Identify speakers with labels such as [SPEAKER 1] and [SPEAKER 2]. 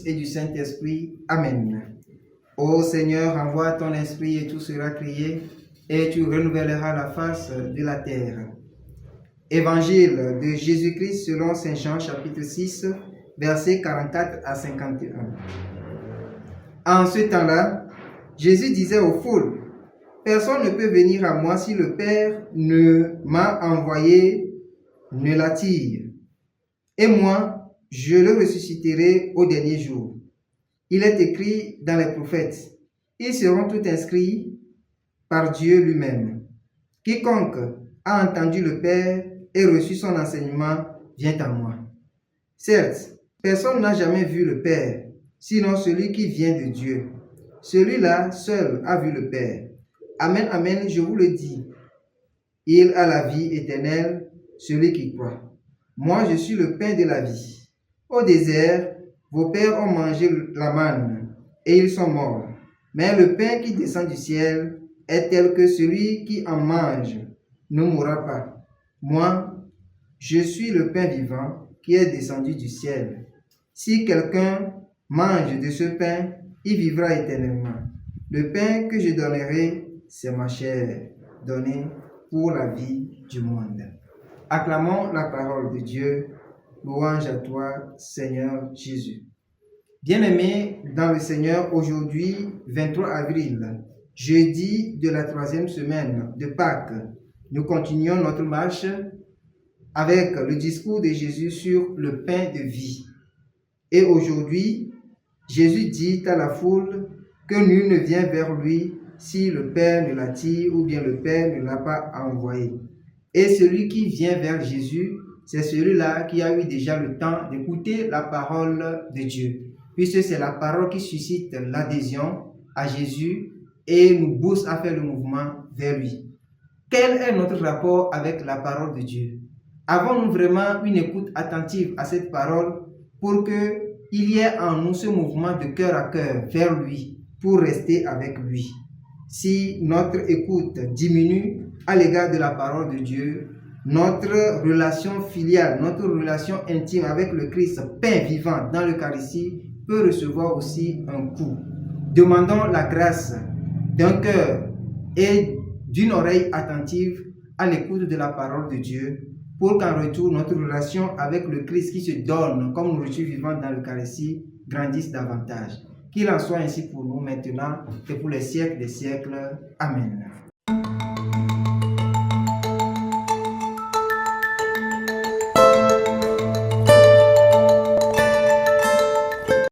[SPEAKER 1] Fils et du Saint-Esprit. Amen. Ô Seigneur, envoie ton esprit et tout sera créé, et tu renouvelleras la face de la terre. Évangile de Jésus-Christ selon Saint Jean, chapitre 6, versets 44 à 51. En ce temps-là, Jésus disait aux foules, « Personne ne peut venir à moi si le Père ne m'a envoyé, ne l'attire. Et moi, je le ressusciterai au dernier jour. Il est écrit dans les prophètes, ils seront tous inscrits par Dieu lui-même. Quiconque a entendu le Père et reçu son enseignement vient à moi. Certes, personne n'a jamais vu le Père, sinon celui qui vient de Dieu. Celui-là seul a vu le Père. Amen, amen, je vous le dis. Il a la vie éternelle, celui qui croit. Moi, je suis le pain de la vie. Au désert, vos pères ont mangé la manne, et ils sont morts. Mais le pain qui descend du ciel est tel que celui qui en mange ne mourra pas. Moi, je suis le pain vivant qui est descendu du ciel. Si quelqu'un mange de ce pain, il vivra éternellement. Le pain que je donnerai, c'est ma chair, donnée pour la vie du monde. Acclamons la parole de Dieu. Louange à toi, Seigneur Jésus. Bien-aimés dans le Seigneur, aujourd'hui, 23 avril, jeudi de la 3e semaine de Pâques, nous continuons notre marche avec le discours de Jésus sur le pain de vie. Et aujourd'hui, Jésus dit à la foule que nul ne vient vers lui si le Père ne l'attire ou bien le Père ne l'a pas envoyé. Et celui qui vient vers Jésus, c'est celui-là qui a eu déjà le temps d'écouter la parole de Dieu, puisque c'est la parole qui suscite l'adhésion à Jésus et nous pousse à faire le mouvement vers lui. Quel est notre rapport avec la parole de Dieu? Avons-nous vraiment une écoute attentive à cette parole pour qu'il y ait en nous ce mouvement de cœur à cœur vers lui pour rester avec lui? Si notre écoute diminue à l'égard de la parole de Dieu, notre relation filiale, notre relation intime avec le Christ, pain vivant dans l'Eucharistie, peut recevoir aussi un coup. Demandons la grâce d'un cœur et d'une oreille attentive à l'écoute de la parole de Dieu, pour qu'en retour, notre relation avec le Christ qui se donne comme nourriture vivante dans l'Eucharistie grandisse davantage. Qu'il en soit ainsi pour nous maintenant et pour les siècles des siècles. Amen.